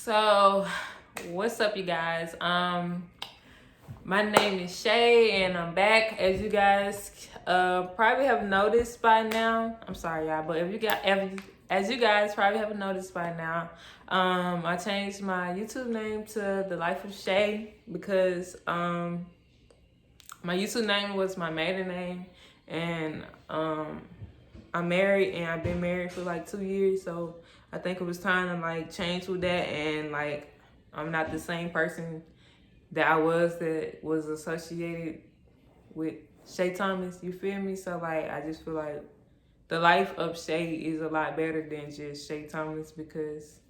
So, what's up, you guys? My name is Shay, and I'm back. As you guys probably have noticed by now, I'm sorry, y'all, but as you guys probably have noticed by now, I changed my YouTube name to The Life of Shay because my YouTube name was my maiden name, and I'm married, and I've been married for like 2 years, so I think it was time to like change with that, and like I'm not the same person that that was associated with Shay Thomas. You feel me? So like I just feel like the life of Shay is a lot better than just Shay Thomas because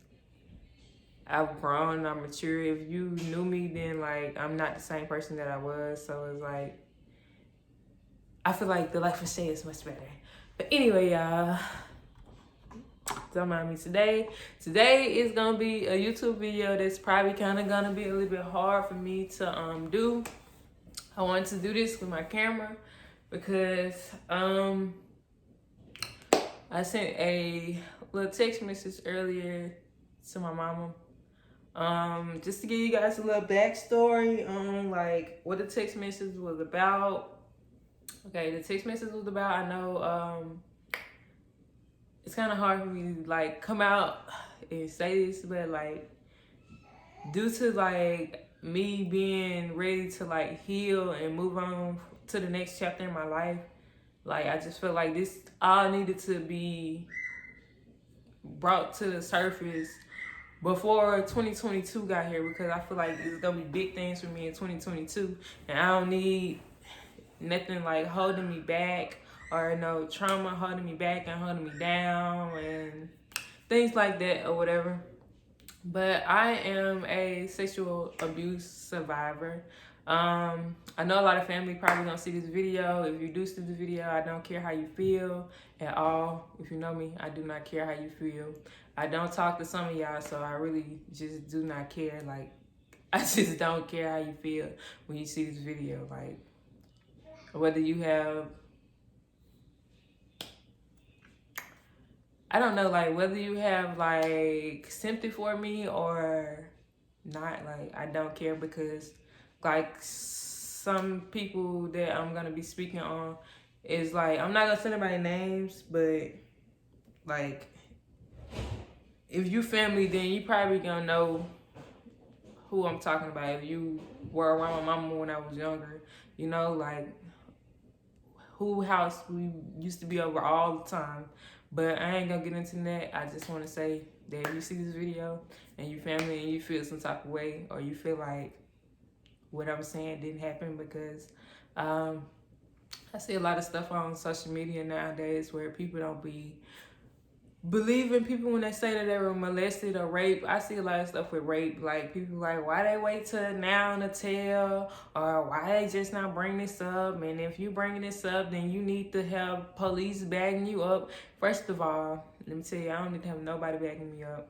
I've grown, I'm mature. If you knew me, then like I'm not the same person that I was. So it's like I feel like the life of Shay is much better. But anyway, y'all, don't mind me today. Today is gonna be a YouTube video that's probably kind of gonna be a little bit hard for me to do. I wanted to do this with my camera because I sent a little text message earlier to my mama. Just to give you guys a little backstory on like what the text message was about. Okay, the text message was about, I know it's kind of hard for me to like come out and say this, but like due to like me being ready to like heal and move on to the next chapter in my life, like I just feel like this all needed to be brought to the surface before 2022 got here, because I feel like it's gonna be big things for me in 2022, and I don't need nothing like holding me back or no trauma holding me back and holding me down and things like that or whatever. But I am a sexual abuse survivor. I know a lot of family probably don't see this video. If you do see the video, I don't care how you feel at all. If you know me, I do not care how you feel. I don't talk to some of y'all, so I really just do not care. Like, I just don't care how you feel when you see this video. Like, whether you have, I don't know, like whether you have like sympathy for me or not, like I don't care, because like some people that I'm gonna be speaking on is like, I'm not gonna say anybody names, but like if you family, then you probably gonna know who I'm talking about. If you were around my mama when I was younger, you know, like who house we used to be over all the time. But I ain't gonna get into that. I just want to say that if you see this video and you family and you feel some type of way, or you feel like what I'm saying didn't happen, because I see a lot of stuff on social media nowadays where people don't be believing people when they say that they were molested or raped. I see a lot of stuff with rape, like people like, why they wait till now to tell, or why they just not bring this up, and if you bringing this up, then you need to have police backing you up. First of all, let me tell you, I don't need to have nobody backing me up.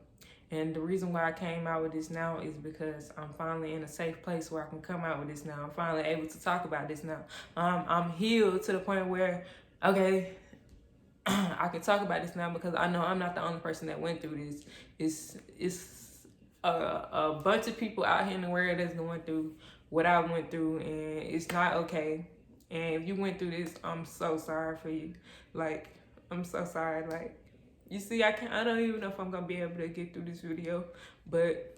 And the reason why I came out with this now is because I'm finally in a safe place where I can come out with this now. I'm finally able to talk about this now. I'm healed to the point where, okay, I can talk about this now because I know I'm not the only person that went through this. It's a bunch of people out here in the world that's going through what I went through, and it's not okay. And if you went through this, I'm so sorry for you. Like, I'm so sorry. Like, you see, I don't even know if I'm gonna be able to get through this video, but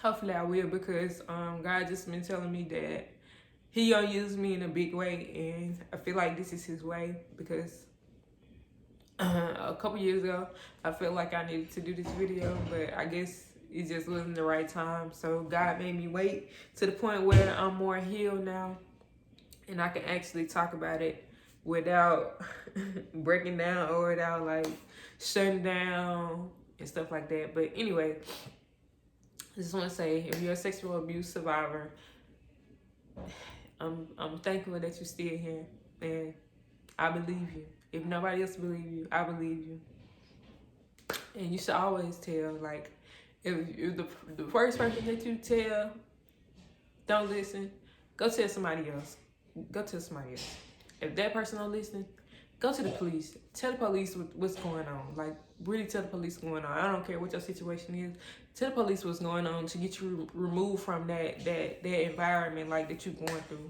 hopefully I will, because God just been telling me that He gonna use me in a big way, and I feel like this is His way, because a couple years ago I felt like I needed to do this video, but I guess it just wasn't the right time. So God made me wait to the point where I'm more healed now, and I can actually talk about it without breaking down or without like shutting down and stuff like that. But anyway, I just want to say, if you're a sexual abuse survivor, I'm thankful that you're still here, and I believe you. If nobody else believes you, I believe you. And you should always tell, like, if the first person that you tell don't listen, go tell somebody else. Go tell somebody else. If that person don't listen, go to the police. Tell the police what's going on. Like, really tell the police what's going on. I don't care what your situation is. Tell the police what's going on to get you removed from that environment, like, that you're going through.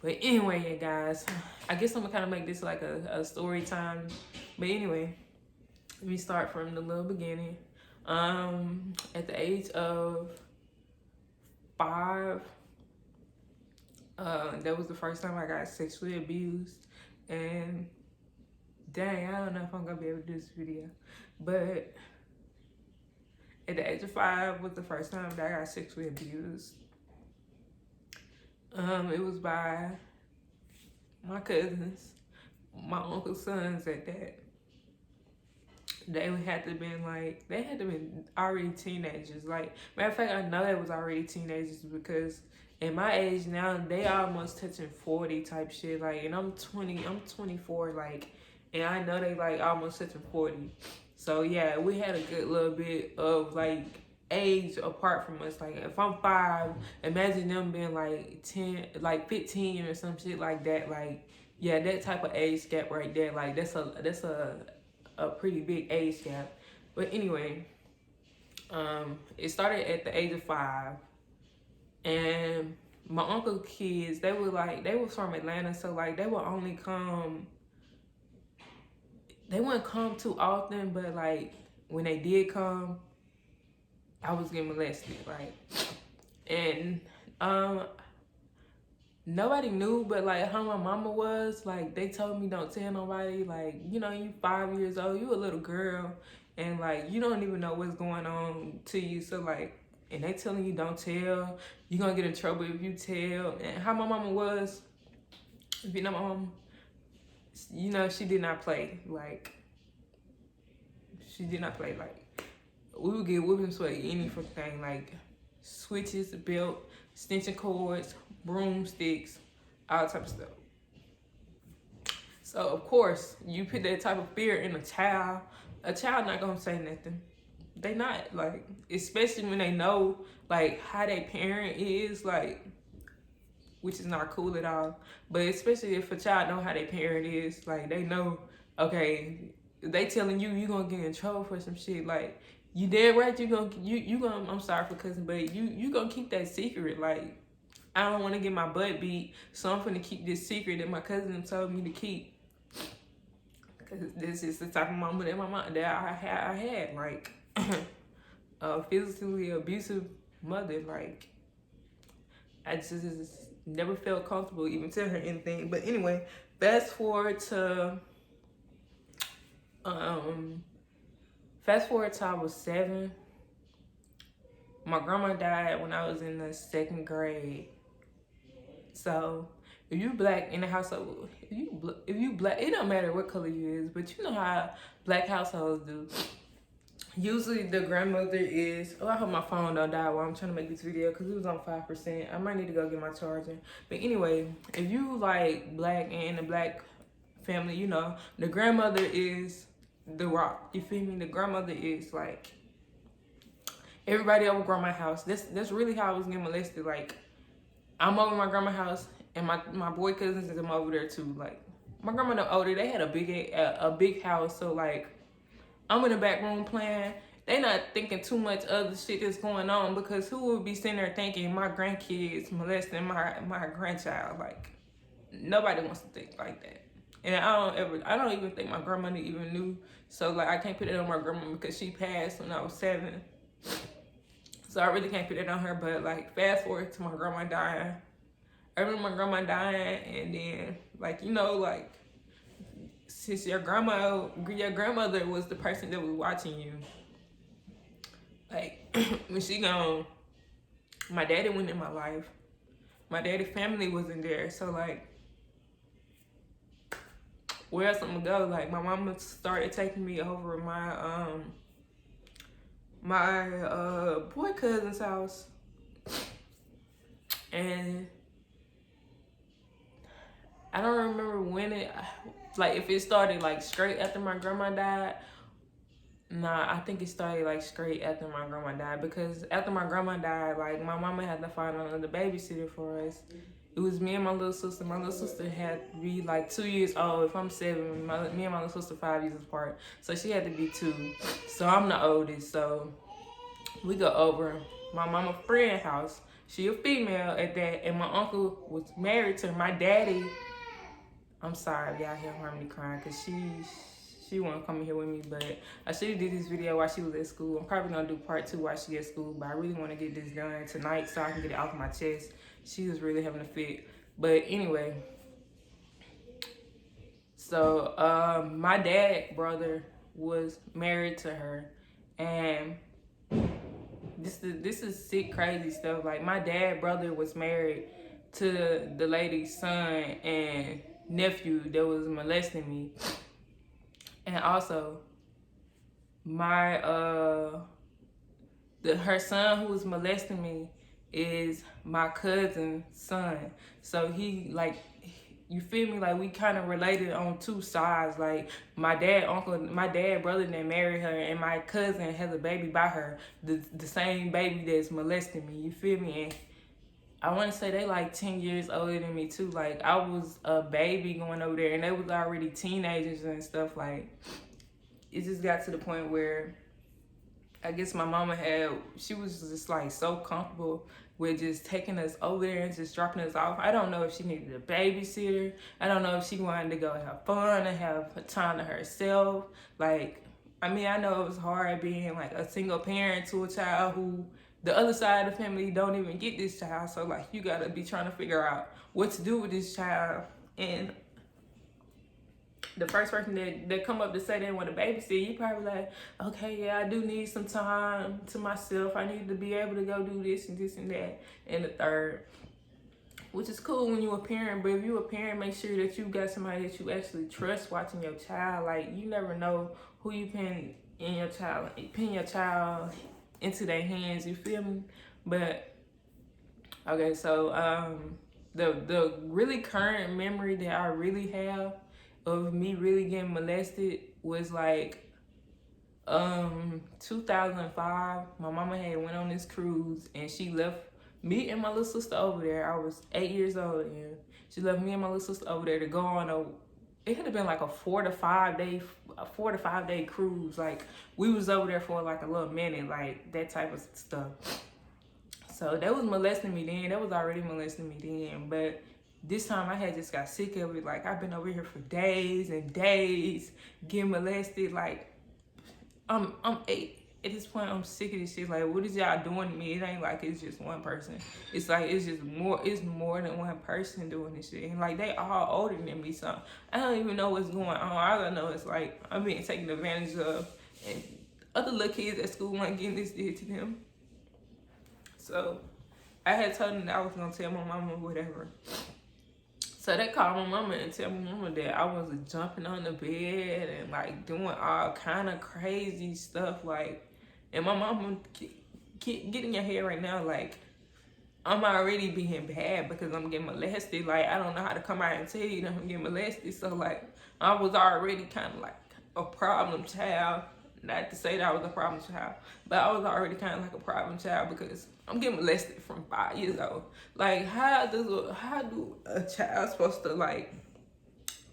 But anyway, yeah, guys, I guess I'm gonna kind of make this like a story time. But anyway, let me start from the little beginning. At the age of 5, that was the first time I got sexually abused. And dang, I don't know if I'm gonna be able to do this video, but at the age of 5 was the first time that I got sexually abused. It was by my cousins, my uncle's sons at that. They had to been already teenagers. Like, matter of fact, I know they was already teenagers because at my age now, they almost touching 40 type shit. Like, and I'm 24, like, and I know they like almost touching 40. So yeah, we had a good little bit of like age apart from us. Like, if I'm 5, imagine them being like 10, like 15 or some shit like that. Like, yeah, that type of age gap right there. Like, that's a pretty big age gap. But anyway, it started at the age of 5, and my uncle's kids, they was from Atlanta, so like they wouldn't come too often, but like when they did come, I was getting molested, like, and nobody knew, but like how my mama was, like, they told me don't tell nobody. Like, you know, you 5 years old, you a little girl, and like you don't even know what's going on to you. So like, and they telling you don't tell, you gonna get in trouble if you tell. And how my mama was, if you know my mom, you know, she did not play. Like, she did not play. Like, we would get whippings for any thing, like switches, belt, extension cords, broomsticks, all type of stuff. So of course, you put that type of fear in a child not gonna say nothing. They not, like, especially when they know like how their parent is, like, which is not cool at all. But especially if a child know how their parent is, like, they know, okay, they telling you gonna get in trouble for some shit, like, you dead right, you gonna I'm sorry for cussing, but you gonna keep that secret. Like, I don't want to get my butt beat, so I'm gonna keep this secret that my cousin told me to keep, because this is the type of mama that I had, like, a physically abusive mother. Like, I just never felt comfortable even telling her anything. But anyway, fast forward to I was 7. My grandma died when I was in the 2nd grade. So if you black in the household, if you black, it don't matter what color you is, but you know how black households do. Usually the grandmother is, oh, I hope my phone don't die while I'm trying to make this video because it was on 5%. I might need to go get my charger. But anyway, if you like black and in the black family, you know, the grandmother is the rock. You feel me? The grandmother is like everybody over grandma's house. That's really how I was getting molested. Like, I'm over my grandma's house, and my boy cousins is over there too. Like, my grandma older, they had a big house, so like I'm in the back room playing. They not thinking too much of the shit that's going on, because who would be sitting there thinking my grandkids molesting my grandchild? Like, nobody wants to think like that. And I don't even think my grandmother even knew. So like, I can't put it on my grandma because she passed when I was 7. So I really can't put it on her. But like, fast forward to my grandma dying. I remember my grandma dying, and then like, you know, like, since your grandmother was the person that was watching you, like, when she gone, my daddy went in my life. My daddy's family wasn't there, so like, where else I'm gonna go? Like, my mama started taking me over my boy cousin's house, and I don't remember when if it started like straight after my grandma died. Nah, I think it started like straight after my grandma died, because after my grandma died, like, my mama had to find another babysitter for us. It was me and my little sister. My little sister had to be like 2 years old. If I'm 7, me and my little sister 5 years apart. So she had to be 2. So I'm the oldest. So we go over my mama friend house. She a female at that, and my uncle was married to her. My daddy. I'm sorry if y'all hear Harmony crying, cause she wanna come in here with me, but I should have did this video while she was at school. I'm probably gonna do part 2 while she at school, but I really wanna get this done tonight so I can get it off my chest. She was really having a fit. But anyway, so my dad brother was married to her, and this is sick, crazy stuff. Like, my dad brother was married to the lady's son and nephew that was molesting me. And also, my her son who was molesting me is my cousin's son. So he, like, you feel me? Like, we kind of related on 2 sides. Like, my dad brother that married her, and my cousin has a baby by her, the same baby that's molesting me. You feel me? And I want to say they like 10 years older than me too. Like, I was a baby going over there, and they was already teenagers and stuff. Like, it just got to the point where I guess my mama she was just like so comfortable with just taking us over there and just dropping us off. I don't know if she needed a babysitter. I don't know if she wanted to go have fun and have time to herself. Like, I mean, I know it was hard being like a single parent to a child who the other side of the family don't even get this child. So, like, you gotta be trying to figure out what to do with this child. And the first person that come up to say they want a babysit, you probably like, okay, yeah, I do need some time to myself. I need to be able to go do this and this and that and the third, which is cool when you're a parent. But if you're a parent, make sure that you got somebody that you actually trust watching your child. Like, you never know who you pin your child into their hands. You feel me? But okay, so the really current memory that I really have of me really getting molested was like 2005. My mama had went on this cruise, and she left me and my little sister over there. I was 8 years old, and she left me and my little sister over there to go on it had been like a 4 to 5 day cruise. Like, we was over there for like a little minute, like that type of stuff. So that was molesting me then. That was already molesting me then, but this time I had just got sick of it. Like, I've been over here for days and days getting molested. Like, I'm 8. At this point, I'm sick of this shit. Like, what is y'all doing to me? It ain't like it's just one person. It's like it's more than one person doing this shit. And like, they all older than me, so I don't even know what's going on. All I know is like I'm being taken advantage of, and other little kids at school weren't getting this did to them. So I had told them that I was gonna tell my mama whatever. So they called my mama and tell my mama that I was jumping on the bed and like doing all kind of crazy stuff. Like, and my mama get in your head right now. Like, I'm already being bad because I'm getting molested. Like, I don't know how to come out and tell you that I'm getting molested. So like, I was already kind of like a problem child. Not to say that I was a problem child, but I was already kind of like a problem child because I'm getting molested from 5 years old. Like, how do a child supposed to like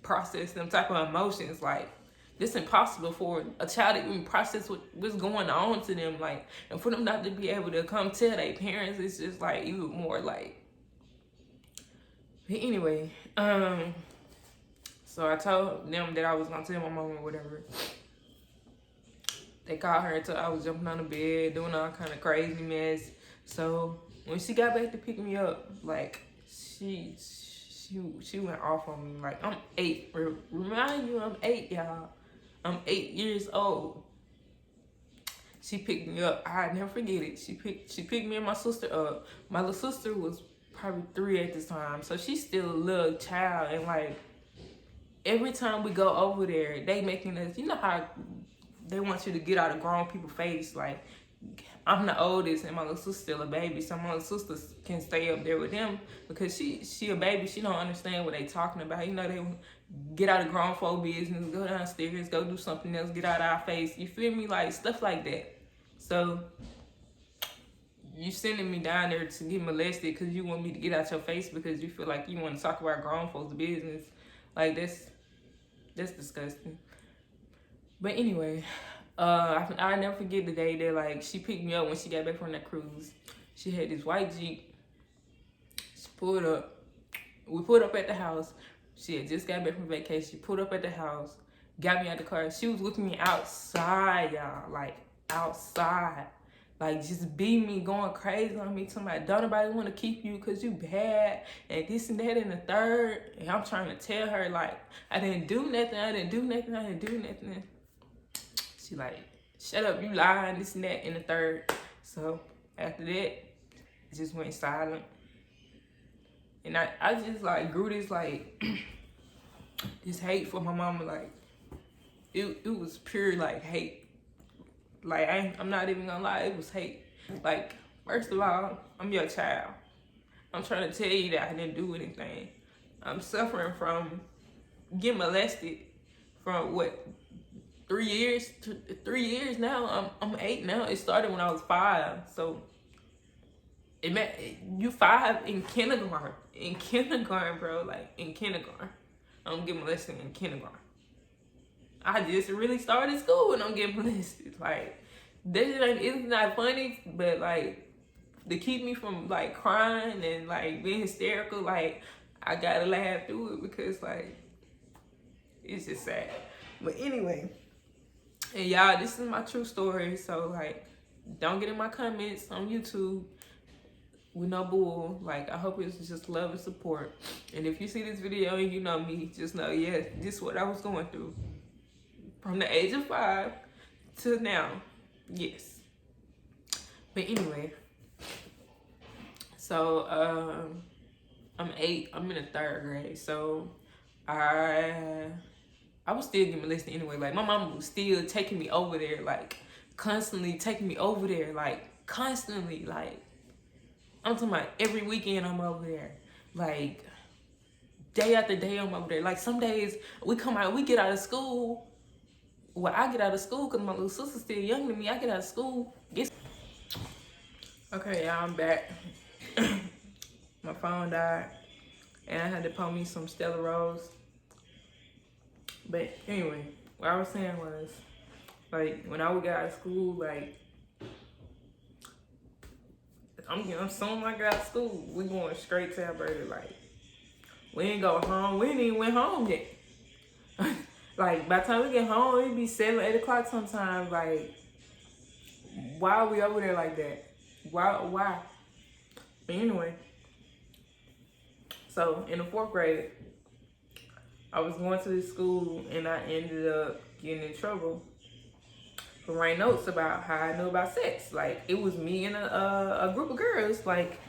process them type of emotions? Like, it's impossible for a child to even process what's going on to them. Like, and for them not to be able to come tell their parents, it's just like even more like. But anyway, so I told them that I was gonna tell my mom or whatever. They called her until I was jumping on the bed, doing all kind of crazy mess. So when she got back to pick me up, like, she went off on me. Like, I'm 8. Remind you, I'm 8, y'all. I'm 8 years old. She picked me up. I never forget it. She picked me and my sister up. My little sister was probably 3 at this time, so she's still a little child. And like, every time we go over there, they making us, you know how they want you to get out of grown people's face. Like, I'm the oldest and my little sister's still a baby, so my little sister can stay up there with them because she a baby. She don't understand what they talking about. You know, they get out of grown folk business, go downstairs, go do something else, get out of our face. You feel me? Like, stuff like that. So you sending me down there to get molested because you want me to get out your face because you feel like you want to talk about grown folks' business. Like, that's disgusting. But anyway, I never forget the day that, like, she picked me up when she got back from that cruise. She had this white Jeep. She pulled up. We pulled up at the house. She had just got back from vacation. She pulled up at the house, got me out the car. She was with me outside, y'all. Like, outside. Like, just beat me, going crazy on me. Somebody, don't nobody want to keep you because you bad. And this and that and the third. And I'm trying to tell her, like, I didn't do nothing. She like, shut up, you lying, this and that and the third. So, after that, it just went silent. And I just, like, grew this, like, this hate for my mama. Like, it was pure, like, hate. Like, I'm not even gonna lie, it was hate. Like, first of all, I'm your child. I'm trying to tell you that I didn't do anything. I'm suffering from getting molested from, what, 3 years? 3 years now? I'm 8 now. It started when I was 5. So, you 5 in kindergarten. In kindergarten, bro. Like, in kindergarten. I'm getting molested in kindergarten. I just really started school and I'm getting molested. Like, it's not funny, but, like, to keep me from, like, crying and, like, being hysterical, like, I gotta laugh through it because, like, it's just sad. But anyway, and y'all, this is my true story. So, like, don't get in my comments on YouTube with no bull. Like, I hope it's just love and support. And if you see this video and you know me, just know, yeah, this is what I was going through. From the age of 5 to now. Yes. But anyway. So, I'm 8. I'm in the 3rd grade. So, I was still getting molested anyway. Like, my mom was still taking me over there. Like, constantly taking me over there. Like, constantly. Like, I'm talking about every weekend I'm over there. Like, day after day I'm over there. Like, some days we get out of school. Well, I get out of school because my little sister's still younger than me. I get out of school. Okay, y'all, I'm back. My phone died. And I had to pour me some Stella Rose. But anyway, what I was saying was, like, when I would get out of school, like, I'm soon I got out of school, we going straight to Alberta. Like, we ain't go home. We ain't even went home yet. Like, by the time we get home, it'd be 7, 8 o'clock sometimes. Like, why are we over there like that? Why? But anyway, so in the 4th grade, I was going to this school and I ended up getting in trouble for writing notes about how I knew about sex. Like, it was me and a group of girls. Like,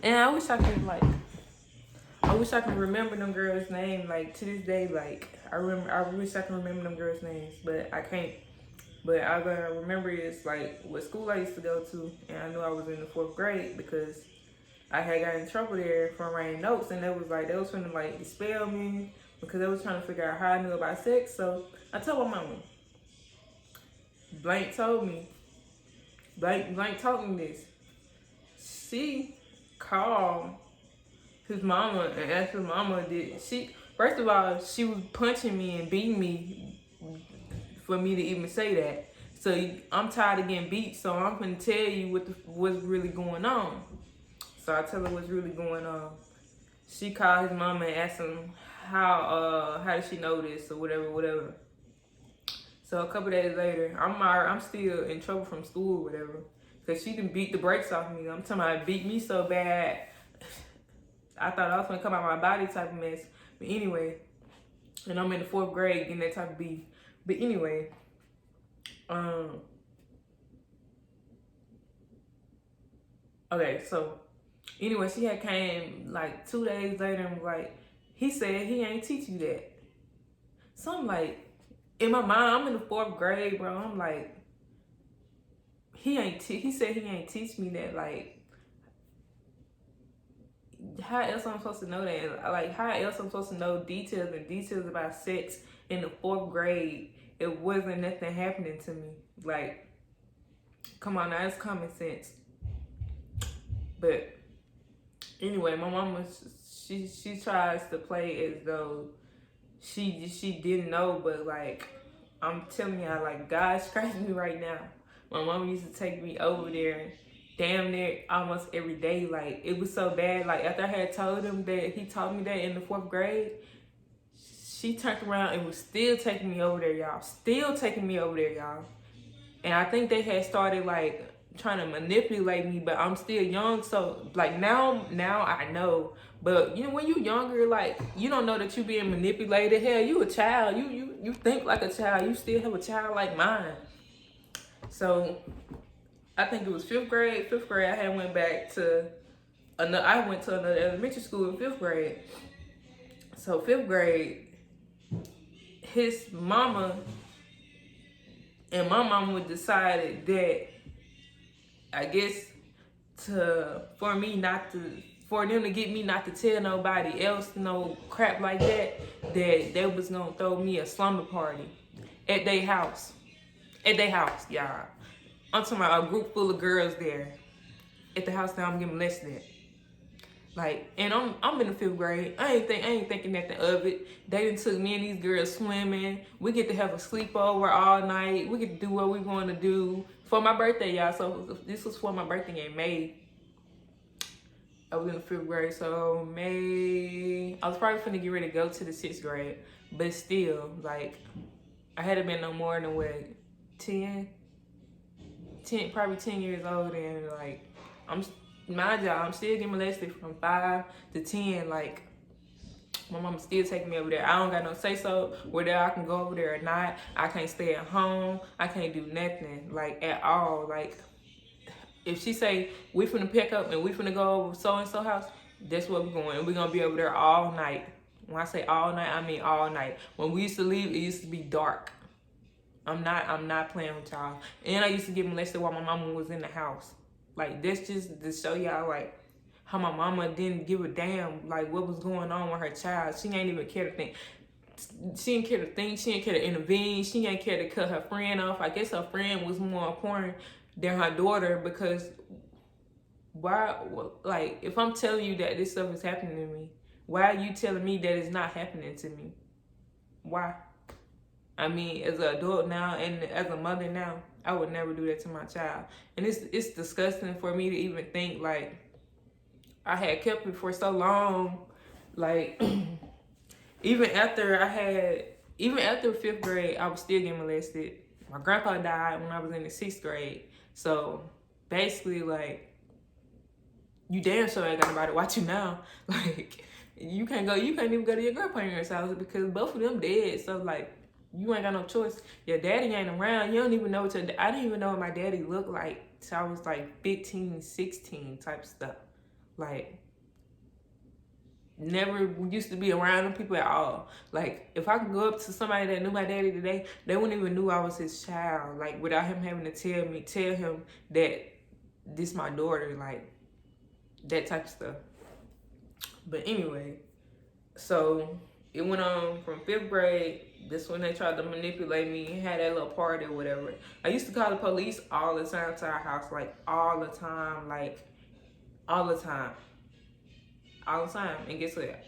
and I wish I could remember them girls' names. Like, to this day, like, I wish I could remember them girls' names, but I can't. But all I remember is, like, what school I used to go to, and I knew I was in the 4th grade because I had got in trouble there for writing notes, and they was trying to, like, expel me because they was trying to figure out how I knew about sex. So I told my mama. Blank told me this. She called his mama and asked his mama, first of all, she was punching me and beating me for me to even say that. So I'm tired of getting beat, so I'm gonna tell you what's really going on. So I tell her what's really going on. She called his mama and asked him how did she know this or whatever. So a couple days later, I'm still in trouble from school or whatever, because she done beat the brakes off me. I'm talking about beat me so bad, I thought I was gonna come out my body type of mess. But anyway, and I'm in the 4th grade getting that type of beef. But anyway, okay, so anyway, she had came like 2 days later and was like, he said he ain't teach you that. So I'm like, in my mind, I'm in the 4th grade, bro. I'm like, he said he ain't teach me that. Like, how else I'm supposed to know that? Like, how else I'm supposed to know details about sex in the 4th grade? It wasn't nothing happening to me. Like, come on now, it's common sense. But anyway, my mama, she tries to play as though she didn't know, but like I'm telling y'all, like God's scratching me right now. My mama used to take me over there damn near almost every day. Like it was so bad. Like after I had told him that he taught me that in the 4th grade, she turned around and was still taking me over there, y'all. Still taking me over there, y'all. And I think they had started like trying to manipulate me, but I'm still young, so like now I know. But you know, when you younger, like you don't know that you being manipulated. Hell, you a child. You think like a child. You still have a child like mine. So I think it was 5th grade. 5th grade, I had went back to another. I went to another elementary school in 5th grade. So 5th grade, his mama and my mama decided that, I guess, for them to get me not to tell nobody else no crap like that they was gonna throw me a slumber party at their house. At their house, y'all. I'm talking about a group full of girls there at the house that I'm getting molested at. Like, and I'm in the 5th grade. I ain't thinking nothing of it. They done took me and these girls swimming. We get to have a sleepover all night. We get to do what we want to do for my birthday, y'all. So this was for my birthday in May. I was in the 5th grade, so May. I was probably finna get ready to go to the 6th grade, but still, like, I hadn't been no more than what, 10, probably 10 years old, and like, mind y'all, I'm still getting molested from 5 to 10. Like, my mama still taking me over there. I don't got no say so whether I can go over there or not. I can't stay at home. I can't do nothing, like, at all. Like, if she say we finna pick up and we finna go over so and so house, that's where we're going. And we're gonna be over there all night. When I say all night, I mean all night. When we used to leave, it used to be dark. I'm not playing with y'all. And I used to get molested while my mama was in the house. Like, that's just to show y'all, like, how my mama didn't give a damn, like, what was going on with her child. She ain't even care to think. She didn't care to think. She didn't care to intervene. She didn't care to cut her friend off. I guess her friend was more important than her daughter, because why, like, if I'm telling you that this stuff is happening to me, why are you telling me that it's not happening to me? Why? I mean, as an adult now and as a mother now, I would never do that to my child. And it's disgusting for me to even think, like, I had kept it for so long. Like, even after 5th grade, I was still getting molested. My grandpa died when I was in the 6th grade. So basically, like, you damn sure ain't got nobody watch you now. Like, you can't even go to your grandparents' house because both of them dead. So, like, you ain't got no choice. Your daddy ain't around. You don't even know I didn't even know what my daddy looked like till I was like 15, 16 type stuff. Like, never used to be around them people at all. Like, if I could go up to somebody that knew my daddy today, they wouldn't even know I was his child. Like, without him having to tell him that this my daughter, like, that type of stuff. But anyway, so it went on from 5th grade. This when they tried to manipulate me and had that little party or whatever. I used to call the police all the time to our house, like all the time, like all the time. All the time. And guess what?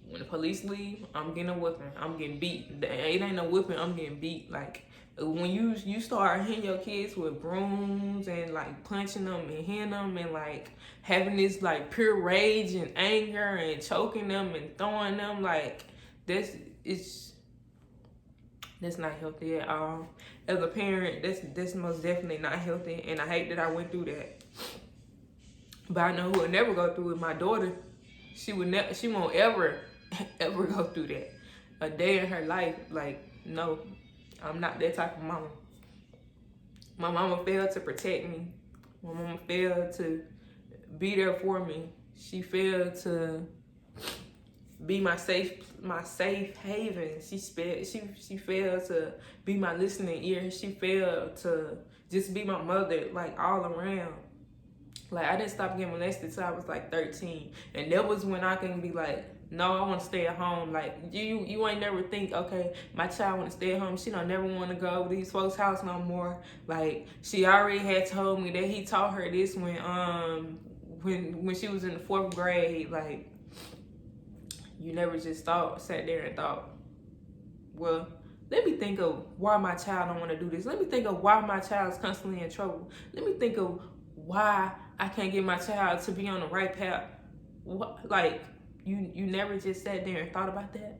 When the police leave, I'm getting a whipping. I'm getting beat. It ain't no whipping, I'm getting beat. Like, when you start hitting your kids with brooms and like punching them and hitting them and like having this like pure rage and anger and choking them and throwing them, like, that's not healthy at all. As a parent, that's most definitely not healthy, and I hate that I went through that. But I know who will never go through it. My daughter, she won't ever go through that a day in her life. Like, no, I'm not that type of mama. My mama failed to protect me. My mama failed to be there for me. She failed to be my safe haven. She failed to be my listening ear. She failed to just be my mother, like, all around. Like, I didn't stop getting molested till I was like 13, and that was when I can be like, no, I want to stay at home. Like, you ain't never think, okay, my child want to stay at home. She don't never want to go over these folks' house no more. Like, she already had told me that he taught her this when when she was in the 4th grade, like, you never just sat there and thought, well, let me think of why my child don't want to do this. Let me think of why my child is constantly in trouble. Let me think of why I can't get my child to be on the right path. Like, you never just sat there and thought about that?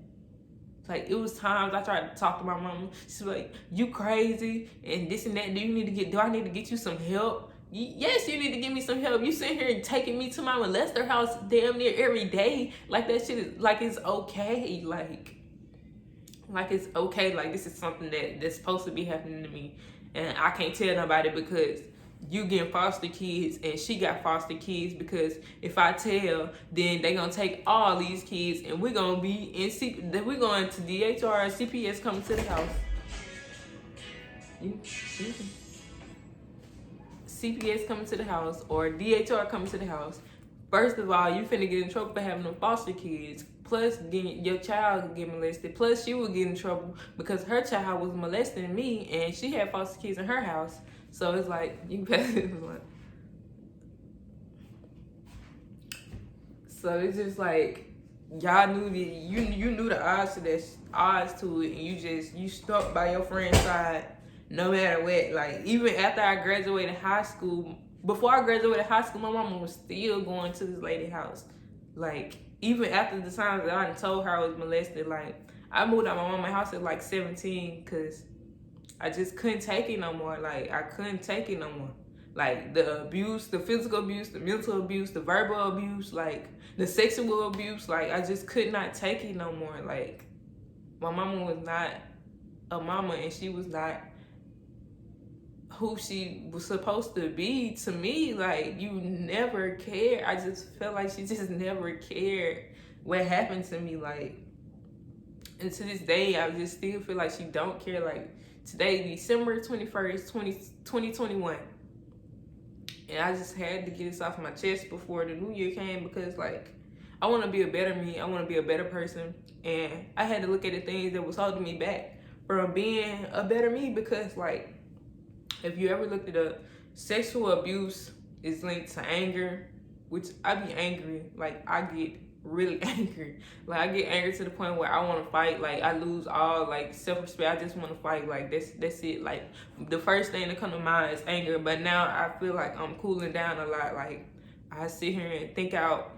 Like, it was times I tried to talk to my mama. She's like, you crazy and this and that. Do I need to get you some help? Yes, you need to give me some help. You sitting here taking me to my molester house damn near every day. Like, that shit is, like, it's okay. Like it's okay. Like, this is something that's supposed to be happening to me. And I can't tell nobody because you getting foster kids and she got foster kids, because if I tell, then they gonna take all these kids and we're gonna be we're going to DHR and CPS coming to the house. CPS coming to the house or DHR coming to the house. First of all, you finna get in trouble for having them foster kids. Plus, your child get molested. Plus, she would get in trouble because her child was molesting me and she had foster kids in her house. So it's like, so it's just like, y'all knew you knew the odds to it, and you stuck by your friend's side no matter what. Like, even after I graduated high school, before I graduated high school, my mama was still going to this lady's house. Like, even after the times that I told her I was molested, like, I moved out of my mama's house at like 17 because I just couldn't take it no more. Like, I couldn't take it no more. Like, the abuse, the physical abuse, the mental abuse, the verbal abuse, like, the sexual abuse, like, I just could not take it no more. Like, my mama was not a mama, and she was not who she was supposed to be to me. Like, you never cared. I just felt like she just never cared what happened to me. Like, and to this day, I just still feel like she don't care. Like, today, December 21st, 2021. And I just had to get this off my chest before the new year came, because, like, I want to be a better me. I want to be a better person. And I had to look at the things that was holding me back from being a better me, because, like, if you ever looked it up, sexual abuse is linked to anger, which I be angry. Like, I get really angry. Like, I get angry to the point where I want to fight. Like, I lose all, like, self-respect. I just want to fight. Like, that's it. Like, the first thing that come to mind is anger. But now I feel like I'm cooling down a lot. Like, I sit here and think out.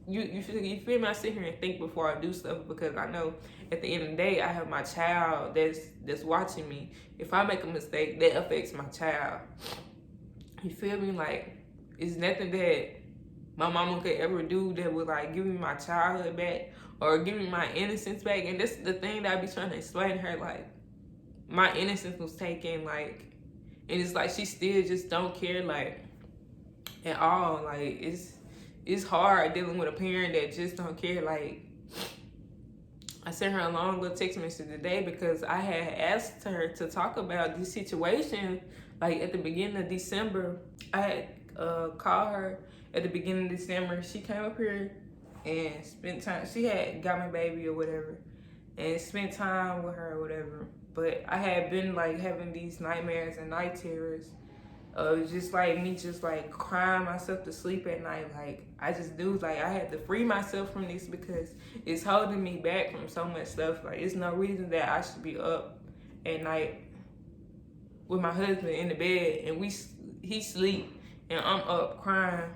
You feel me? I sit here and think before I do stuff, because I know at the end of the day, I have my child that's watching me. If I make a mistake, that affects my child. You feel me? Like, it's nothing that my mama could ever do that would, like, give me my childhood back or give me my innocence back. And that's the thing that I be trying to explain to her. Like, my innocence was taken, like, and it's like she still just don't care, like, at all. Like, it's hard dealing with a parent that just don't care. Like, I sent her a long little text message today because I had asked her to talk about this situation, like, at the beginning of December. I had called her at the beginning of December. She came up here and spent time. She had got my baby or whatever and spent time with her or whatever. But I had been, like, having these nightmares and night terrors. Just like me, just like crying myself to sleep at night. Like, I just do, like, I had to free myself from this because it's holding me back from so much stuff. Like, it's no reason that I should be up at night with my husband in the bed and he sleep and I'm up crying.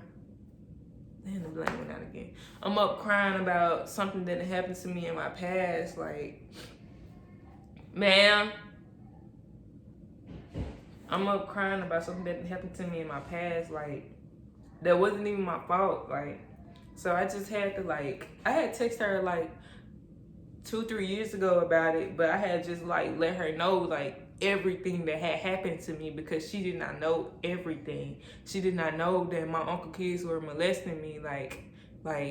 Damn, the blank went out again. I'm up crying about something that happened to me in my past. Like, ma'am, I'm up crying about something that happened to me in my past, like, that wasn't even my fault. Like, so I just had to, like, I had texted her like 2-3 years ago about it, but I had just, like, let her know, like, everything that had happened to me, because she did not know everything. She did not know that my uncle kids were molesting me. Like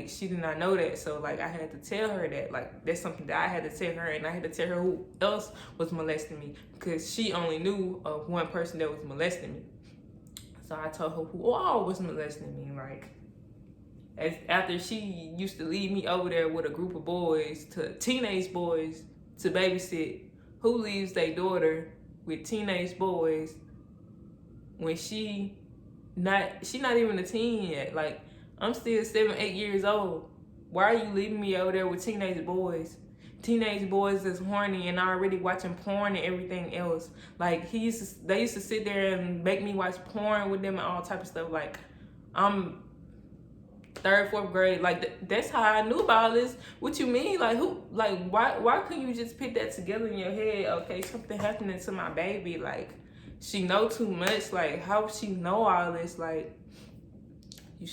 she did not know that. So, like, I had to tell her that. Like, that's something that I had to tell her, and I had to tell her who else was molesting me, because she only knew of one person that was molesting me. So I told her who all was molesting me. Like, after she used to leave me over there with a group of boys, teenage boys, to babysit, who leaves their daughter with teenage boys when she not even a teen yet? Like, I'm still 7, 8 years old. Why are you leaving me over there with teenage boys? Teenage boys that's horny and already watching porn and everything else. Like they used to sit there and make me watch porn with them and all type of stuff. Like I'm 3rd, 4th grade. Like that's how I knew about this. What you mean? Like who? Like why couldn't you just put that together in your head? Okay, something happening to my baby. Like she know too much. Like how would she know all this? Like you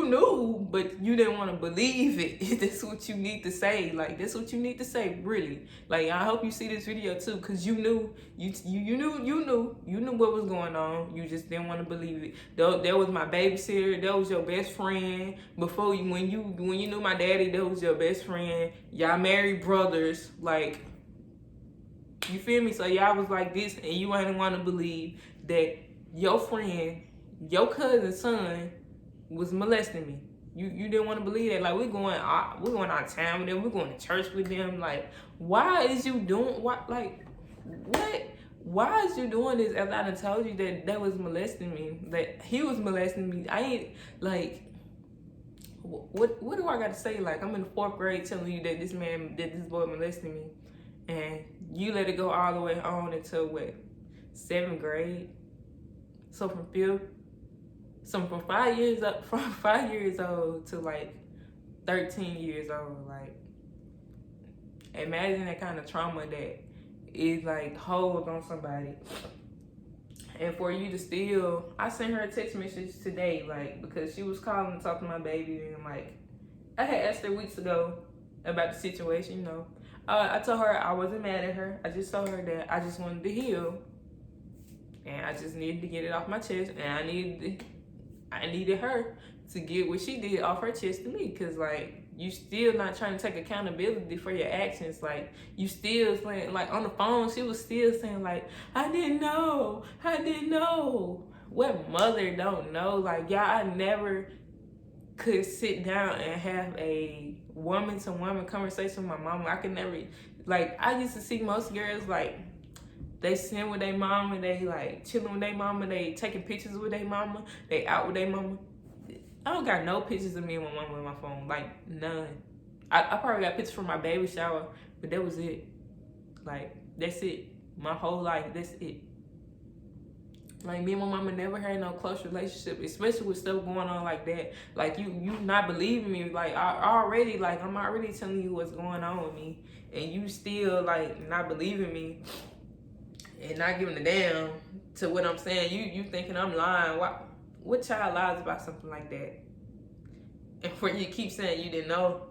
knew, but you didn't want to believe it. That's what you need to say. Like that's what you need to say, really. Like I hope you see this video too, cause you knew what was going on. You just didn't want to believe it. That was my babysitter. That was your best friend. Before you, when you knew my daddy, that was your best friend. Y'all married brothers. Like you feel me? So y'all was like this, and you didn't want to believe that your friend, your cousin's son, was molesting me. You didn't want to believe that. Like we're going out of town with them. We're going to church with them. Like why is you doing what? Like what? Why is you doing this? After I done told you that was molesting me. That he was molesting me. I ain't like. What do I got to say? Like I'm in the 4th grade telling you that this boy molested me, and you let it go all the way on until what? 7th grade. So from 5 years up, from 5 years old to like 13 years old, like imagine that kind of trauma that is like hold on somebody. And for you to still, I sent her a text message today, like because she was calling to talk to my baby, and like I had asked her weeks ago about the situation, you know. I told her I wasn't mad at her. I just told her that I just wanted to heal. And I just needed to get it off my chest, and I needed her to get what she did off her chest to me, because like you still not trying to take accountability for your actions. Like you still saying, like on the phone she was still saying like I didn't know. What mother don't know? Like y'all, I never could sit down and have a woman to woman conversation with my mama. I could never, like I used to see most girls like they sitting with their mama, they like chilling with their mama, they taking pictures with their mama, they out with their mama. I don't got no pictures of me and my mama on my phone, like none. I probably got pictures from my baby shower, but that was it. Like that's it. My whole life, that's it. Like me and my mama never had no close relationship, especially with stuff going on like that. Like you not believing me. Like I'm already telling you what's going on with me, and you still like not believing me. And not giving a damn to what I'm saying. You thinking I'm lying. What child lies about something like that? And for you keep saying you didn't know.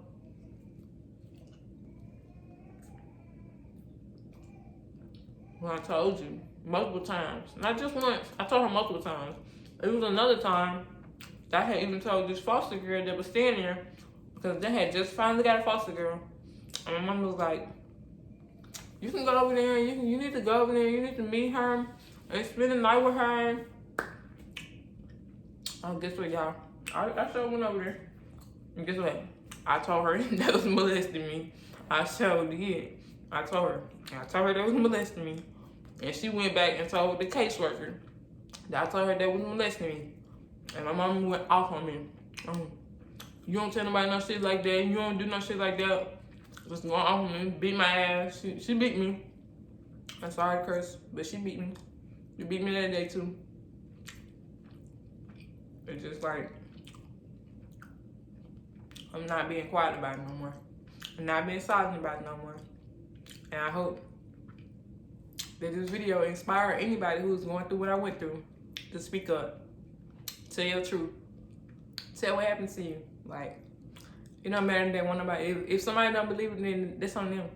Well, I told you multiple times. Not just once. I told her multiple times. It was another time that I had even told this foster girl that was staying there, because they had just finally got a foster girl. And my mom was like, you can go over there, you need to go over there, you need to meet her and spend the night with her. Oh, guess what, y'all? I sure went over there. And guess what? I told her that was molesting me. I sure did. I told her that was molesting me. And she went back and told the caseworker that I told her that was molesting me. And my mama went off on me. You don't tell nobody no shit like that. You don't do no shit like that. Just going off on me, beat my ass. She beat me. I'm sorry to curse, but she beat me. She beat me that day too. It's just like, I'm not being quiet about it no more. I'm not being silent about it no more. And I hope that this video inspire anybody who's going through what I went through to speak up. Tell your truth. Tell what happened to you. Like, it don't matter that one nobody. If somebody don't believe it, then that's on them.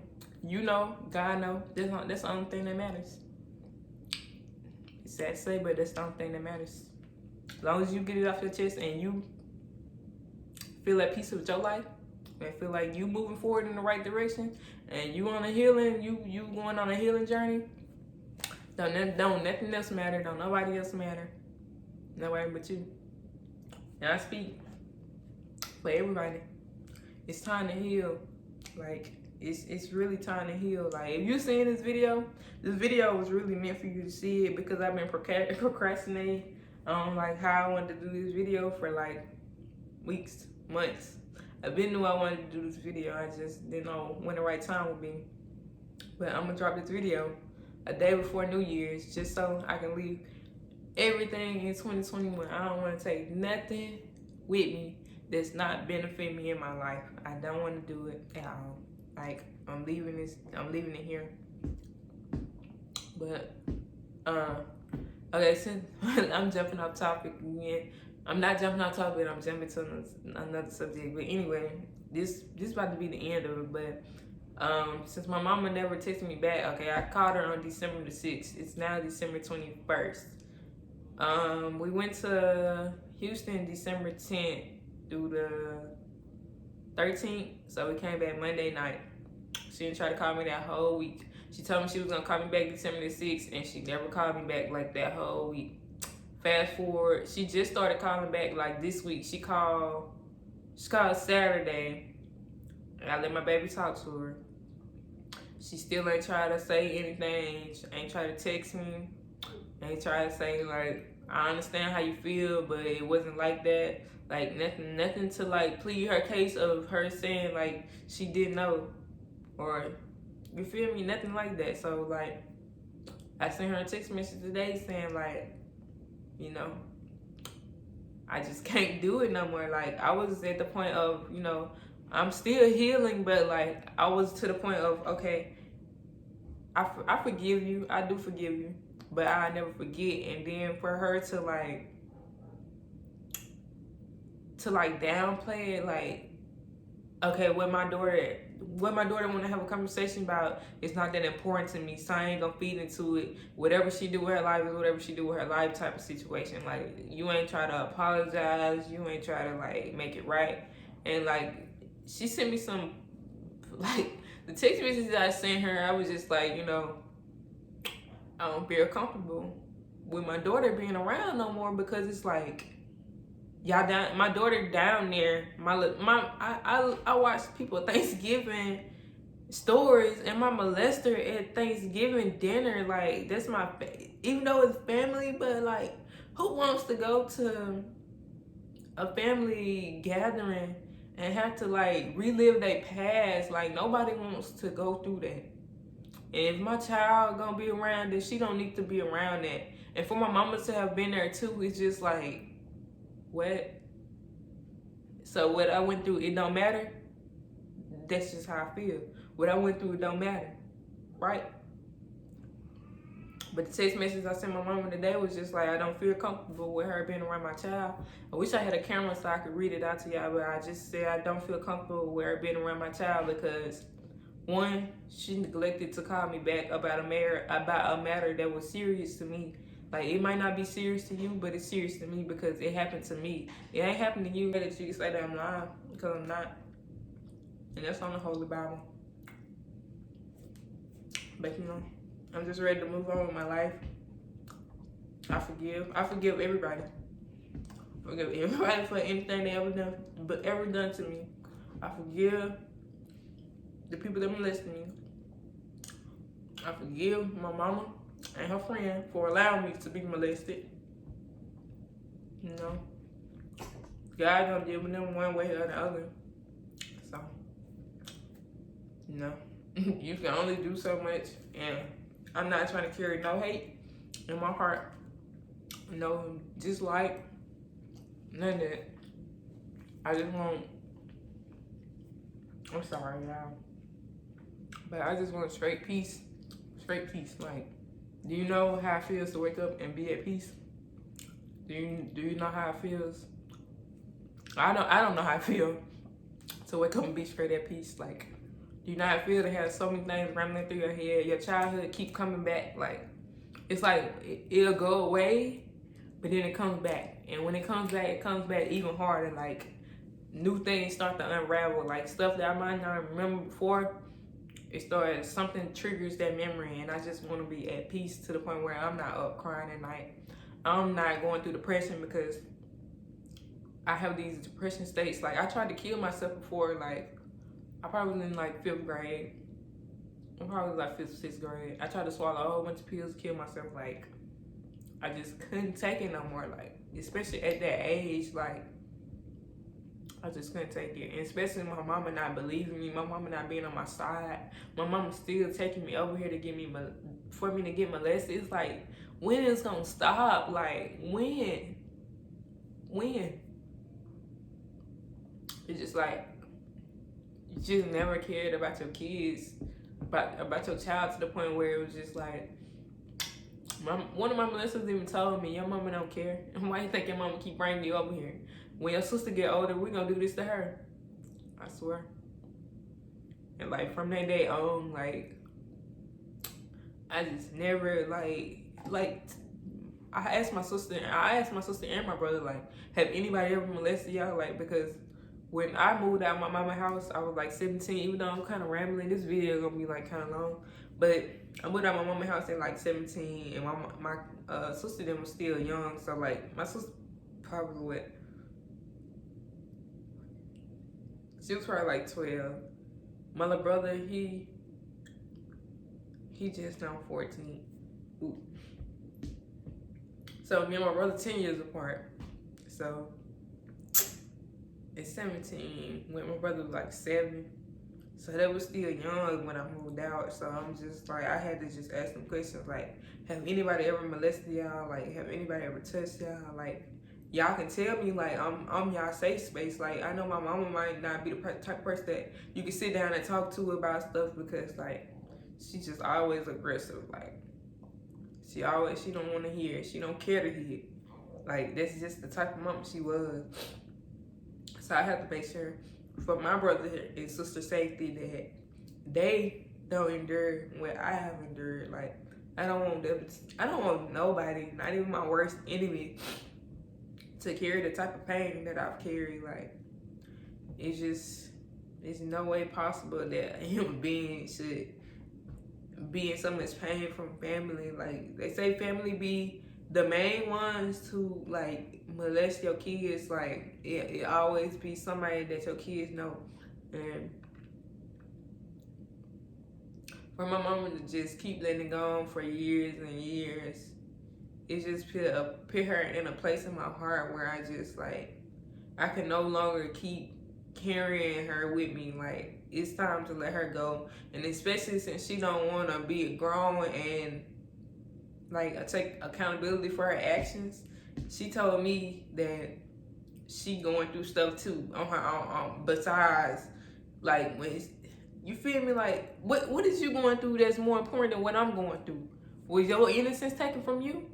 You know, God know. That's the only thing that matters. It's sad to say, but that's the only thing that matters. As long as you get it off your chest and you feel at peace with your life and feel like you moving forward in the right direction and you on a healing, you going on a healing journey, don't nothing else matter. Don't nobody else matter. Nobody but you. And I speak for everybody. It's time to heal. Like, it's really time to heal. Like, if you're seeing this video was really meant for you to see it, because I've been procrastinating Like how I wanted to do this video for like weeks, months. I've been knew I wanted to do this video. I just didn't know when the right time would be. But I'm gonna drop this video a day before New Year's just so I can leave everything in 2021. I don't want to take nothing with me that's not benefit me in my life. I don't want to do it at all. Like I'm leaving it here. But okay, since I'm jumping off topic again, I'm not jumping off topic, I'm jumping to another subject. But anyway, this about to be the end of it. But since my mama never texted me back, okay, I called her on December the 6th. It's now December 21st. We went to Houston December 10th through the 13th, so we came back Monday night. She didn't try to call me that whole week. She told me she was gonna call me back December the 6th, and she never called me back like that whole week. Fast forward, she just started calling back like this week. She called Saturday, and I let my baby talk to her. She still ain't try to say anything. She ain't try to text me. Ain't try to say like, I understand how you feel, but it wasn't like that. Like nothing to like plead her case of her saying like she didn't know, or you feel me? Nothing like that. So like, I sent her a text message today saying like, you know, I just can't do it no more. Like I was at the point of, you know, I'm still healing, but like I was to the point of, okay, I forgive you. I do forgive you, but I never forget. And then for her to downplay it, like, okay, what my daughter want to have a conversation about, it's not that important to me, so I ain't gonna feed into it. Whatever she do with her life is whatever she do with her life type of situation. Like, you ain't try to apologize, you ain't try to like make it right. And like, she sent me some, like, the text messages I sent her, I was just like, you know, I don't feel comfortable with my daughter being around no more, because it's like, y'all down, my daughter down there, I watch people Thanksgiving stories, and my molester at Thanksgiving dinner, like, that's my, even though it's family, but like, who wants to go to a family gathering and have to like relive their past? Like, nobody wants to go through that. And if my child gonna be around it, she don't need to be around that. And for my mama to have been there too, it's just like, what? So what I went through, it don't matter? That's just how I feel. What I went through, it don't matter, right? But the text message I sent my mama today was just like, I don't feel comfortable with her being around my child. I wish I had a camera so I could read it out to y'all, but I just said I don't feel comfortable with her being around my child because, one, she neglected to call me back about a matter that was serious to me. Like, it might not be serious to you, but it's serious to me because it happened to me. It ain't happened to you that you can say that I'm lying, because I'm not. And that's on the Holy Bible. But you know, I'm just ready to move on with my life. I forgive everybody. I forgive everybody for anything they ever done to me. I forgive the people that molested me. I forgive my mama and her friend for allowing me to be molested. You know, God gonna deal with them one way or the other. So, you know, you can only do so much, and I'm not trying to carry no hate in my heart, no dislike, none of that. I just want, I'm sorry, y'all, but I just want straight peace. Straight peace. Like, do you know how it feels to wake up and be at peace? Do you know how it feels? I don't know how I feel to wake up and be straight at peace. Like, do you know how it feel to have so many things rambling through your head? Your childhood keep coming back. Like, it's like it'll go away, but then it comes back. And when it comes back even harder. Like, new things start to unravel. Like, stuff that I might not remember before, something triggers that memory, and I just want to be at peace to the point where I'm not up crying at night. I'm not going through depression because I have these depression states. Like, I tried to kill myself before. Like, I probably was in like 5th grade. I probably was like 5th, 6th grade. I tried to swallow a whole bunch of pills, kill myself like I just couldn't take it no more. Like, especially at that age, like, I just couldn't take it. And especially my mama not believing me, my mama not being on my side, my mama still taking me over here to get me, for me to get molested. It's like, when is it gonna stop? Like, when? It's just like, you just never cared about your kids, about your child, to the point where it was just like, one of my molesters even told me, your mama don't care. And why you think your mama keep bringing you over here? When your sister get older, we gonna do this to her. I swear. And like, from that day on, like, I just never, like, I asked my sister and my brother, like, have anybody ever molested y'all? Like, because when I moved out of my mama's house, I was like 17. Even though I'm kind of rambling, this video is gonna be like kind of long, but I moved out of my mama's house at like 17, and my sister then was still young. So like, my sister probably what? She was probably like 12. My little brother, he just turned 14. Ooh. So me and my brother 10 years apart. So at 17, when my brother was like 7. So that was still young when I moved out. So I'm just like, I had to just ask them questions like, have anybody ever molested y'all? Like, have anybody ever touched y'all? Like, y'all can tell me, like, I'm y'all safe space. Like, I know my mama might not be the type of person that you can sit down and talk to about stuff, because like, she just always aggressive. Like, she don't want to hear it. She don't care to hear it. Like, that's just the type of mama she was. So I have to make sure for my brother and sister safety that they don't endure what I have endured. Like, I don't want nobody, not even my worst enemy, to carry the type of pain that I've carried. Like, it's no way possible that a human being should be in so much pain from family. Like, they say family be the main ones to like molest your kids. Like, it always be somebody that your kids know. And for my mama to just keep letting it go on for years and years, it just put her in a place in my heart where I just like, I can no longer keep carrying her with me. Like, it's time to let her go. And especially since she don't want to be grown and like take accountability for her actions, she told me that she going through stuff too on her own. Besides, like, when you feel me, like, what is you going through that's more important than what I'm going through? Was your innocence taken from you?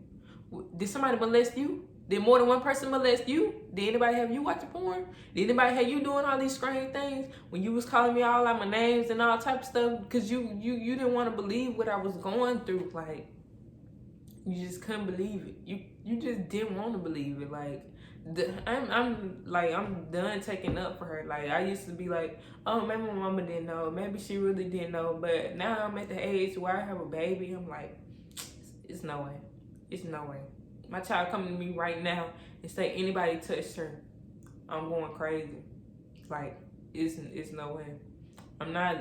Did somebody molest you? Did more than one person molest you? Did anybody have you watching porn? Did anybody have you doing all these strange things when you was calling me all out my names and all type of stuff because you didn't want to believe what I was going through? Like, you just couldn't believe it. You just didn't want to believe it. Like, I'm done taking up for her. Like, I used to be like, oh, maybe my mama didn't know, maybe she really didn't know, but now I'm at the age where I have a baby. I'm like, it's no way. It's no way. My child coming to me right now and say anybody touched her, I'm going crazy. Like, it's no way. I'm not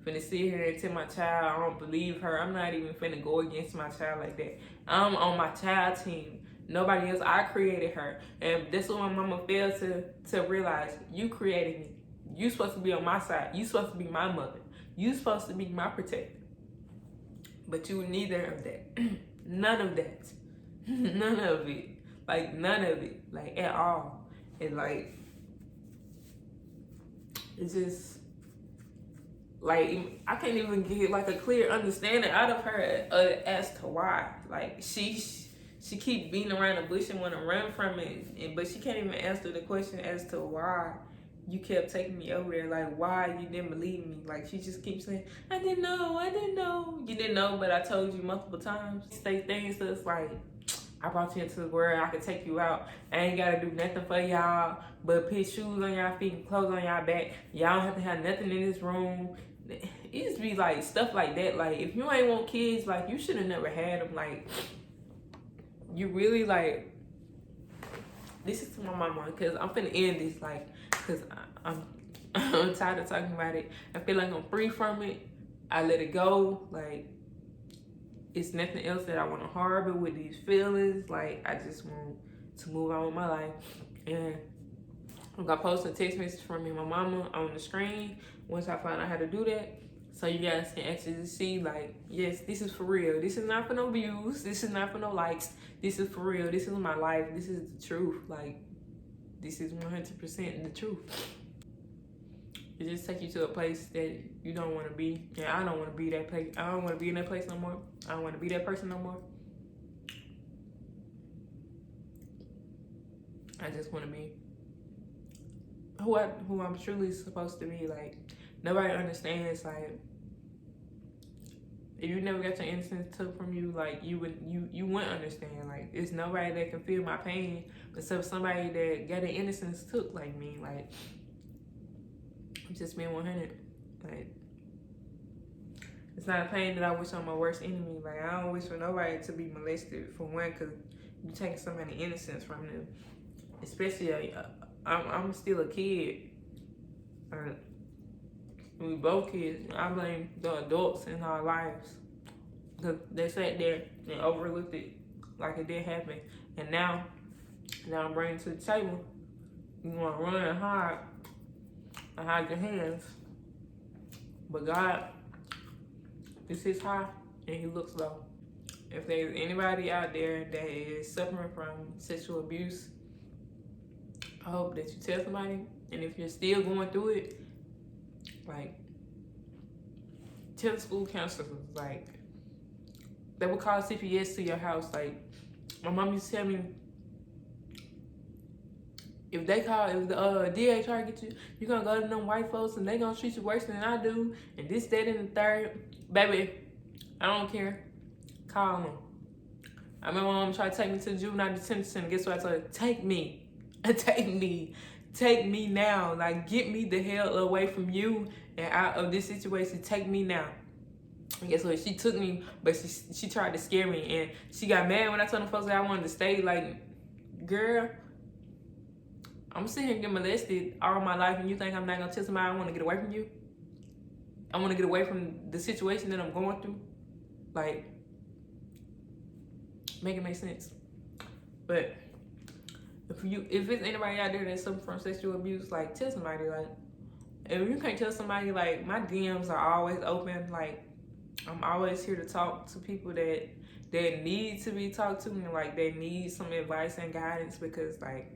finna sit here and tell my child I don't believe her. I'm not even finna go against my child like that. I'm on my child team. Nobody else. I created her. And that's what my mama failed to realize. You created me. You supposed to be on my side. You supposed to be my mother. You supposed to be my protector. But you neither of that. None of that. None of it. Like, none of it. Like, at all. And like, it's just, like, I can't even get like a clear understanding out of her as to why. Like, she keep beating around the bush and want to run from it, but she can't even answer the question as to why you kept taking me over there. Like, why you didn't believe me. Like, she just keeps saying, I didn't know. You didn't know, but I told you multiple times. Say things that's like, I brought you into the world, I could take you out. I ain't gotta do nothing for y'all but put shoes on y'all feet and clothes on y'all back. Y'all don't have to have nothing in this room. It used to be like stuff like that. Like, if you ain't want kids, like, you should have never had them. Like, you really, like, this is to my mama, because I'm finna end this, like, because I'm tired of talking about it. I feel like I'm free from it. I let it go. Like, it's nothing else that I want to harbor with these feelings. Like, I just want to move on with my life. And I'm gonna post a text message from me and my mama on the screen once I find out how to do that. So you guys can actually see, like, yes, this is for real. This is not for no views. This is not for no likes. This is for real. This is my life. This is the truth. Like, this is 100% the truth. It just takes you to a place that you don't want to be. And I don't want to be that place. I don't want to be in that place no more. I don't want to be that person no more. I just want to be who I'm truly supposed to be. Like, nobody understands. Like, if you never got your innocence took from you, like, you wouldn't understand. Like, there's nobody that can feel my pain except somebody that got their innocence took, like me. Like, I'm just being 100. Like, it's not a pain that I wish on my worst enemy. Like, I don't wish for nobody to be molested, for one, because you taking somebody's innocence from them. Especially, I'm still a kid. We both kids. I blame the adults in our lives, because they sat there and overlooked it like it didn't happen. And now I'm bringing it to the table. You want to run and hide your hands. But God is His high and He looks low. If there's anybody out there that is suffering from sexual abuse, I hope that you tell somebody. And if you're still going through it, like, tell the school counselors. Like, they will call CPS to your house. Like, my mom used to tell me, if the DHR get you, you're gonna go to them white folks and they gonna treat you worse than I do, and this, that, and the third. Baby, I don't care. Call them. I remember my mom tried to take me to the juvenile detention center. Guess what I told her? Take me. Take me now. Like, get me the hell away from you and out of this situation. Take me now. And guess what? She took me, but she tried to scare me, and she got mad when I told them folks that I wanted to stay. Like, girl, I'm sitting here getting molested all my life, and you think I'm not gonna tell somebody I want to get away from you? I want to get away from the situation that I'm going through. Like, make it make sense. But if it's anybody out there that's suffering from sexual abuse, like, tell somebody. Like, if you can't tell somebody, like, my DMs are always open. Like, I'm always here to talk to people that need to be talked to, and, like, they need some advice and guidance, because, like,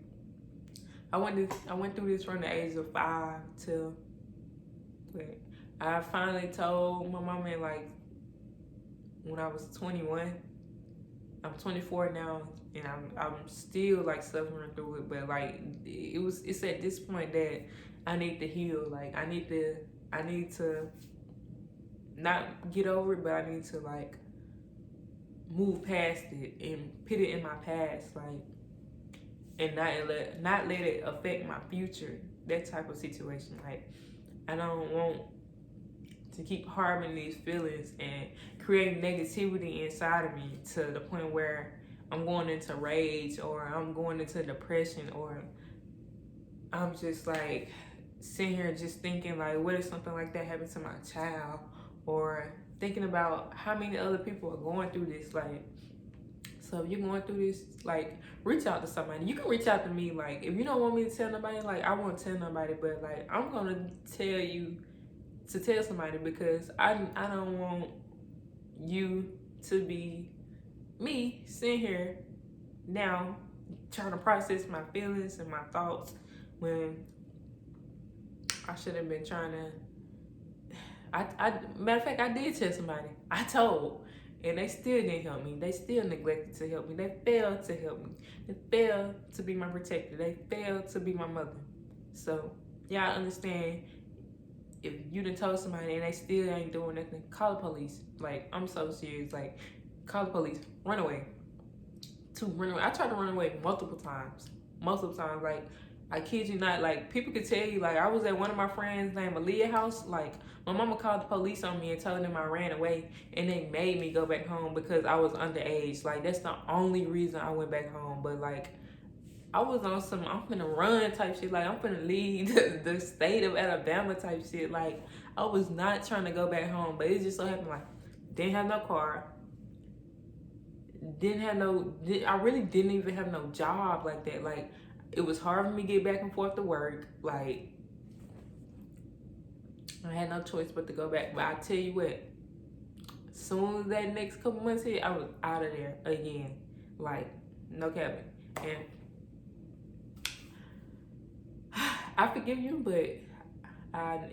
I went through this from the age of 5 till, like, I finally told my mama, like, when I was 21. I'm 24 now, and I'm still, like, suffering through it. But, like, it's at this point that I need to heal. Like, I need to not get over it, but I need to, like, move past it and put it in my past, like, and not let it affect my future. That type of situation. Like, I don't want to keep harboring these feelings and create negativity inside of me to the point where I'm going into rage, or I'm going into depression, or I'm just, like, sitting here just thinking, like, what if something like that happened to my child, or thinking about how many other people are going through this. Like, so if you're going through this, like, reach out to somebody. You can reach out to me. Like, if you don't want me to tell nobody, like, I won't tell nobody, but, like, I'm gonna tell you to tell somebody, because I don't want you to be me sitting here now trying to process my feelings and my thoughts when I should have been trying to. Matter of fact, I did tell somebody. I told, and they still didn't help me. They still neglected to help me. They failed to help me. They failed to be my protector. They failed to be my mother. So y'all understand, if you done told somebody and they still ain't doing nothing, call the police. Like, I'm so serious. Like, call the police. Run away. Run away. I tried to run away multiple times. Like, I kid you not. Like, people could tell you, like, I was at one of my friends named Aaliyah house. Like, my mama called the police on me and told them I ran away, and they made me go back home because I was underage. Like, that's the only reason I went back home. But, like, I was on some I'm finna run type shit. Like, I'm finna leave the state of Alabama type shit. Like, I was not trying to go back home, but it just so happened, like, didn't have no car. I really didn't even have no job like that. Like, it was hard for me to get back and forth to work. Like, I had no choice but to go back. But I tell you what, as soon as that next couple months hit, I was out of there again. Like, no capping. And I forgive you, but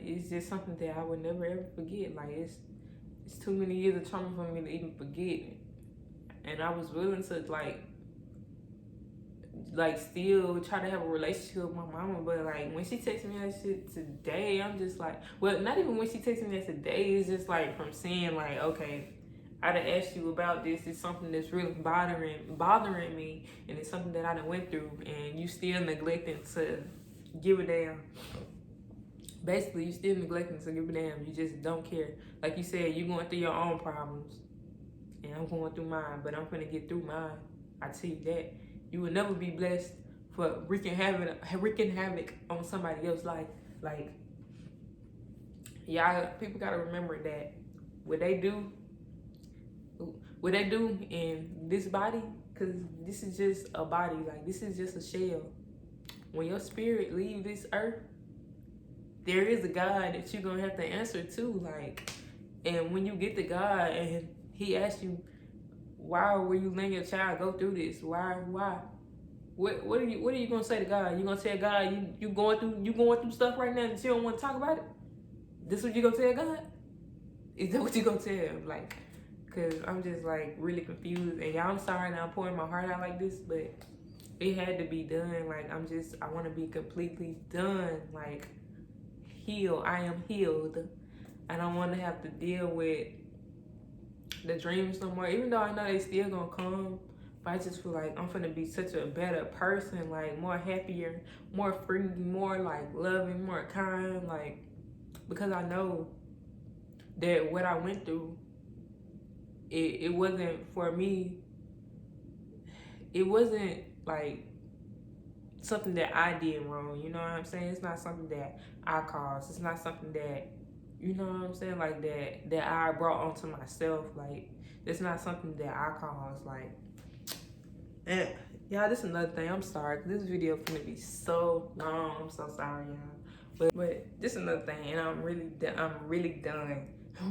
it's just something that I would never ever forget. Like, it's too many years of trauma for me to even forget. And I was willing to like still try to have a relationship with my mama, but like when she texted me that shit today, I'm just like, well, not even when she texted me that today, it's just like from seeing like, okay, I done asked you about this. It's something that's really bothering me, and it's something that I done went through, and you still neglecting to give a damn. Basically, you still neglecting to give a damn. You just don't care. Like you said, you going through your own problems, and I'm going through mine, but I'm gonna get through mine. I tell you that. You will never be blessed for wreaking havoc on somebody else's life. Like, y'all, people gotta remember that what they do in this body, because this is just a body. Like, this is just a shell. When your spirit leave this earth, there is a God that you're gonna have to answer to. Like, and when you get to God and He asks you, why were you letting your child go through this? Why? What are you gonna say to God? You gonna tell God you going through stuff right now that you don't want to talk about it? This what you gonna tell God? Is that what you gonna tell him? Like, cause I'm just like really confused. And y'all, I'm sorry that I'm pouring my heart out like this, but it had to be done. Like, I want to be completely done. Like, healed. I am healed. I don't want to have to deal with the dreams no more, even though I know they still gonna come. But I just feel like I'm gonna be such a better person, like more happier, more free, more like loving, more kind, like, because I know that what I went through, it wasn't for me. It wasn't like something that I did wrong, you know what I'm saying? It's not something that I caused. It's not something that, you know what I'm saying, like that I brought onto myself. Like, it's not something that I caused. Like, and y'all, this is another thing. I'm sorry, cause this video gonna be so long. I'm so sorry, y'all. But this is another thing, and I'm really done. I'm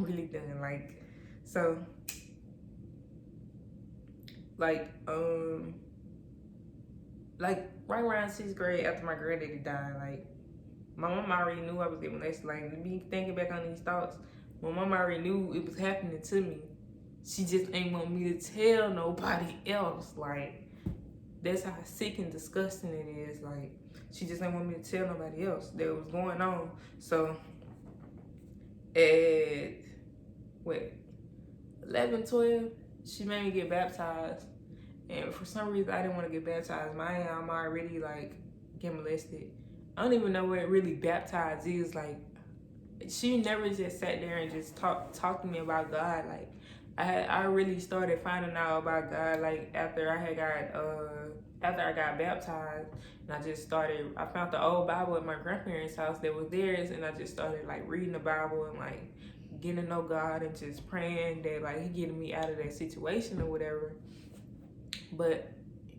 really done. Like, so, like right around 6th grade, after my granddaddy died, like, my mom already knew I was getting molested. Like, me thinking back on these thoughts, my mom already knew it was happening to me. She just ain't want me to tell nobody else. Like, that's how sick and disgusting it is. Like, she just didn't want me to tell nobody else that it was going on. So at 11, 12, she made me get baptized. And for some reason, I didn't want to get baptized. I'm already like getting molested. I don't even know what really baptized is. Like, she never just sat there and just talked to me about God. Like, I really started finding out about God like after I got baptized, and I found the old Bible at my grandparents' house that was theirs, and I just started like reading the Bible and like getting to know God and just praying that like He getting me out of that situation or whatever. But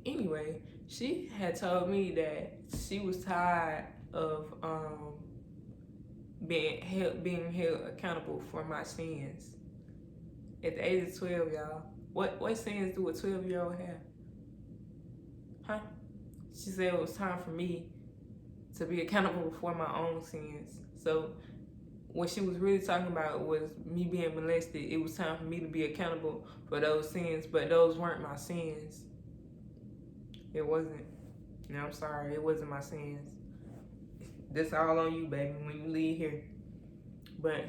anyway, she had told me that she was tired of being held accountable for my sins. At the age of 12, y'all, what sins do a 12-year-old have? Huh? She said it was time for me to be accountable for my own sins. So what she was really talking about was me being molested. It was time for me to be accountable for those sins, but those weren't my sins. It wasn't. No, I'm sorry, it wasn't my sins. This all on you, baby, when you leave here. But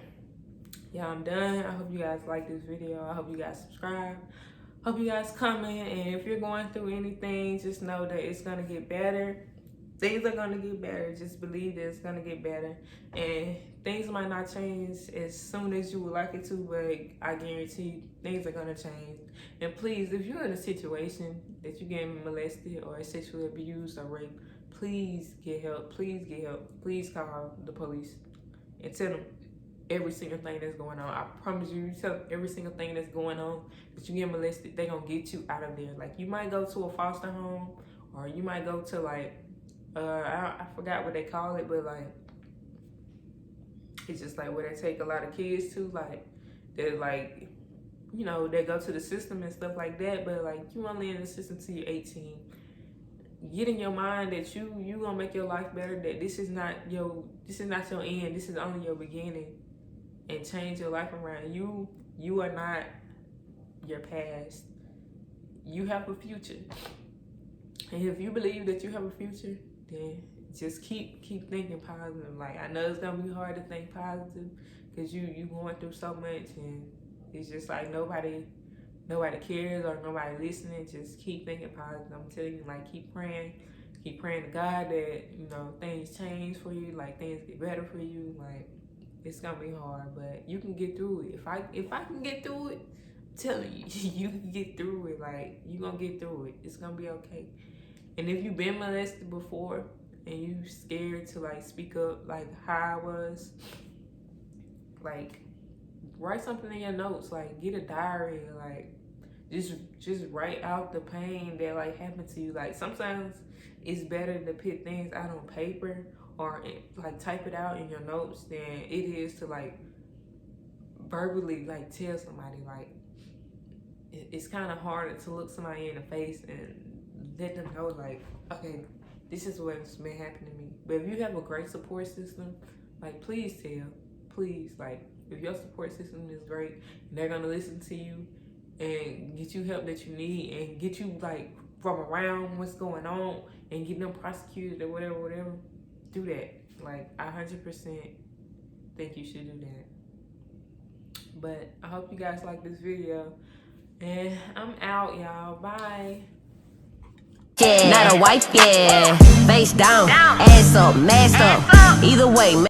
yeah, I'm done. I hope you guys like this video. I hope you guys subscribe. Hope you guys comment. And if you're going through anything, just know that it's gonna get better. Things are gonna get better. Just believe that it's gonna get better. And things might not change as soon as you would like it to, but I guarantee you things are gonna change. And please, if you're in a situation that you're getting molested or sexually abused or raped, please get help. Please get help. Please call the police and tell them every single thing that's going on. I promise you, you tell them every single thing that's going on that you get molested, they gonna get you out of there. Like, you might go to a foster home, or you might go to like, I forgot what they call it, but like, it's just like where they take a lot of kids to, like, they're like, you know, they go to the system and stuff like that, but like, you only in the system till you're 18. Get in your mind that you gonna make your life better, that this is not your end, this is only your beginning, and change your life around. You are not your past. You have a future. And if you believe that you have a future, then just keep thinking positive. Like, I know it's gonna be hard to think positive because you going through so much, and it's just like nobody cares or nobody listening. Just keep thinking positive. I'm telling you, like, keep praying to God that, you know, things change for you, like things get better for you. Like, it's gonna be hard, but you can get through it. If I can get through it, I'm telling you, you can get through it. Like, you gonna get through it. It's gonna be okay. And if you've been molested before and you scared to like speak up, like how I was, like, write something in your notes. Like, get a diary. Like, just write out the pain that like happened to you. Like, sometimes it's better to put things out on paper or like type it out in your notes than it is to like verbally like tell somebody. Like, it's kind of harder to look somebody in the face and let them know, like, okay, this is what's been happening to me. But if you have a great support system, like, please tell. Please, like, if your support system is great and they're gonna listen to you and get you help that you need and get you like from around what's going on and get them prosecuted or whatever, do that. Like, I 100% think you should do that. But I hope you guys like this video, and I'm out, y'all. Bye. Yeah, not a wife, yeah. Face down, ass up, mask up. Either way.